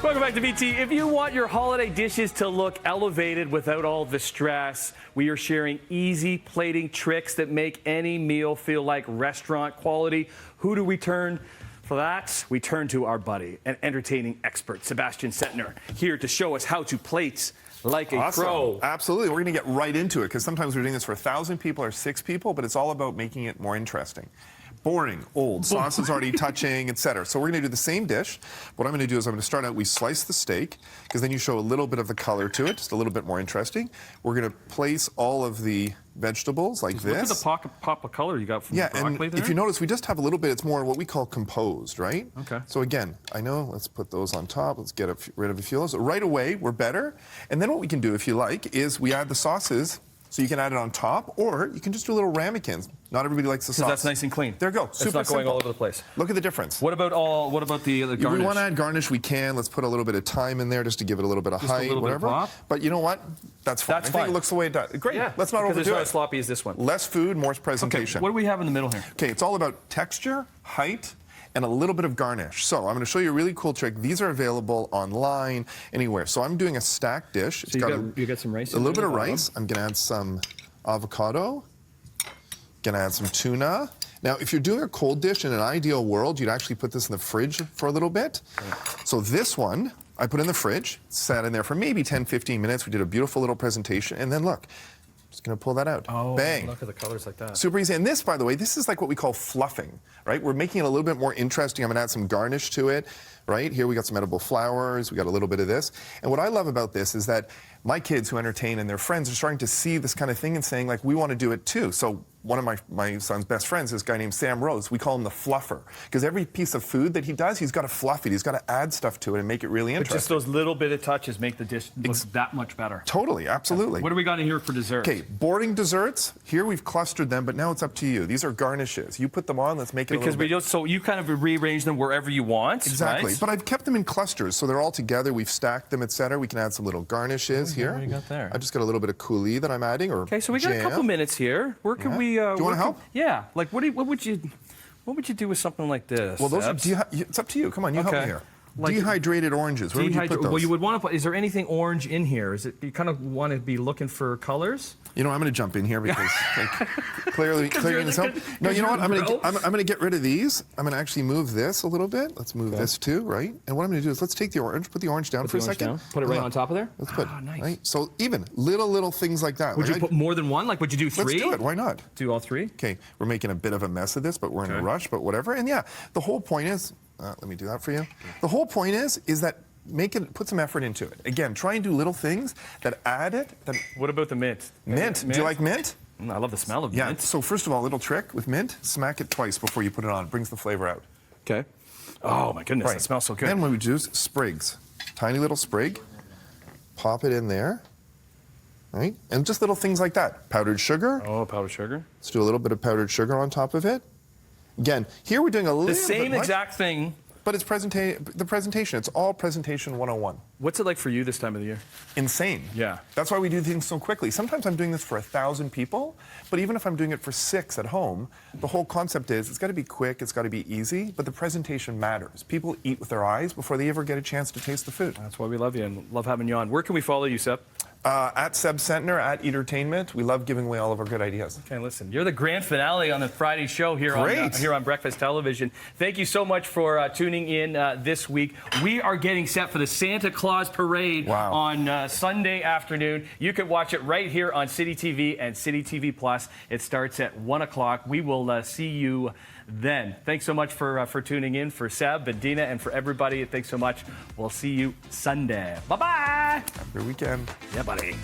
Welcome back to VT. If you want your holiday dishes to look elevated without all the stress, we are sharing easy plating tricks that make any meal feel like restaurant quality. Who do we turn for that? We turn to our buddy and entertaining expert, Sebastien Centner, here to show us how to plate like a pro. Absolutely. We're going to get right into it because sometimes we're doing this for 1,000 people or 6 people, but it's all about making it more interesting. Boring, old, sauce is already touching, etc. So we're going to do the same dish. What I'm going to do is I'm going to start out, we slice the steak, because then you show a little bit of the color to it, just a little bit more interesting. We're going to place all of the vegetables like this. Look at the pop of color you got from the broccoli there. If you notice, we just have a little bit, it's more what we call composed, right? Okay. So again, I know, let's put those on top. Let's get rid of a few of those. So right away, we're better. And then what we can do, if you like, is we add the sauces. So you can add it on top, or you can just do little ramekins. Not everybody likes the sauce. That's nice and clean. There you go. It's not going all over the place. Look at the difference. What about the garnish? If we want to add garnish, we can. Let's put a little bit of thyme in there just to give it a little bit of height, whatever. Bit of pop. But you know what? That's fine. I think it looks the way it does. Great. Yeah, let's not overdo it. It's not as sloppy as this one. Less food, more presentation. Okay, what do we have in the middle here? Okay, it's all about texture, height, and a little bit of garnish. So I'm going to show you a really cool trick. These are available online, anywhere. So I'm doing a stacked dish. So you got some rice? A little bit of rice. I'm going to add some avocado. Gonna add some tuna. Now, if you're doing a cold dish in an ideal world, you'd actually put this in the fridge for a little bit. So this one, I put in the fridge, sat in there for maybe 10, 15 minutes. We did a beautiful little presentation, and then look, just gonna pull that out. Oh, bang. Look at the colors like that. Super easy. And this, by the way, this is like what we call fluffing, right? We're making it a little bit more interesting. I'm gonna add some garnish to it, right? Here we got some edible flowers, we got a little bit of this. And what I love about this is that my kids who entertain and their friends are starting to see this kind of thing and saying, like, we want to do it too. So one of my son's best friends is a guy named Sam Rose. We call him the fluffer. Because every piece of food that he does, he's got to fluff it. He's got to add stuff to it and make it really interesting. But just those little bit of touches make the dish look that much better. Totally, absolutely. What do we got in here for dessert? Okay, boarding desserts. Here we've clustered them, but now it's up to you. These are garnishes. You put them on, let's make it So you kind of rearrange them wherever you want, exactly. Right? But I've kept them in clusters, so they're all together. We've stacked them, etc. We can add some little garnishes here. What do you got there? I just got a little bit of coulis that I'm adding, or okay, so we got a couple minutes here. Where can we? Do you want to help? Yeah. Like, what would you do with something like this? Well, those are it's up to you. Come on, you help me here. Like dehydrated oranges. Where would you put those? Well, you would want to put. Is there anything orange in here? Is it you kind of want to be looking for colors? You know, I'm going to jump in here because like, clearly this help. No, you know what? I'm going to get rid of these. I'm going to actually move this a little bit. Let's move this too, right? And what I'm going to do is let's take the orange, put the orange down for a second. Down. Put it right on top of there. Let's put. Nice. Right? So even little things like that. Would you put more than one? Like, would you do 3? Let's do it. Why not? Do all 3? Okay. We're making a bit of a mess of this, but we're in a rush. But whatever. And yeah, the whole point is. Let me do that for you. The whole point is that put some effort into it. Again, try and do little things that add it. What about the mint? Mint. Do you like mint? I love the smell of mint. So first of all, a little trick with mint: smack it twice before you put it on. It brings the flavor out. Okay. Oh my goodness, it smells so good. Then what we do is sprigs, tiny little sprig. Pop it in there. Right, and just little things like that. Powdered sugar. Oh, powdered sugar. Let's do a little bit of powdered sugar on top of it. Again, here we're doing a little the same exact thing. But it's the presentation. It's all presentation 101. What's it like for you this time of the year? Insane. Yeah. That's why we do things so quickly. Sometimes I'm doing this for 1,000 people, but even if I'm doing it for 6 at home, the whole concept is it's got to be quick, it's got to be easy, but the presentation matters. People eat with their eyes before they ever get a chance to taste the food. That's why we love you and love having you on. Where can we follow you, Seb? At Seb Centner, at Eatertainment. We love giving away all of our good ideas. Okay, listen, you're the grand finale on the Friday show here on Breakfast Television. Thank you so much for tuning in this week. We are getting set for the Santa Claus Parade on Sunday afternoon. You can watch it right here on City TV and City TV Plus. It starts at 1 o'clock. We will see you then. Thanks so much for tuning in. For Seb and Dina and for everybody, thanks so much. We'll see you Sunday. Bye-bye. Have a good weekend. Yeah, buddy.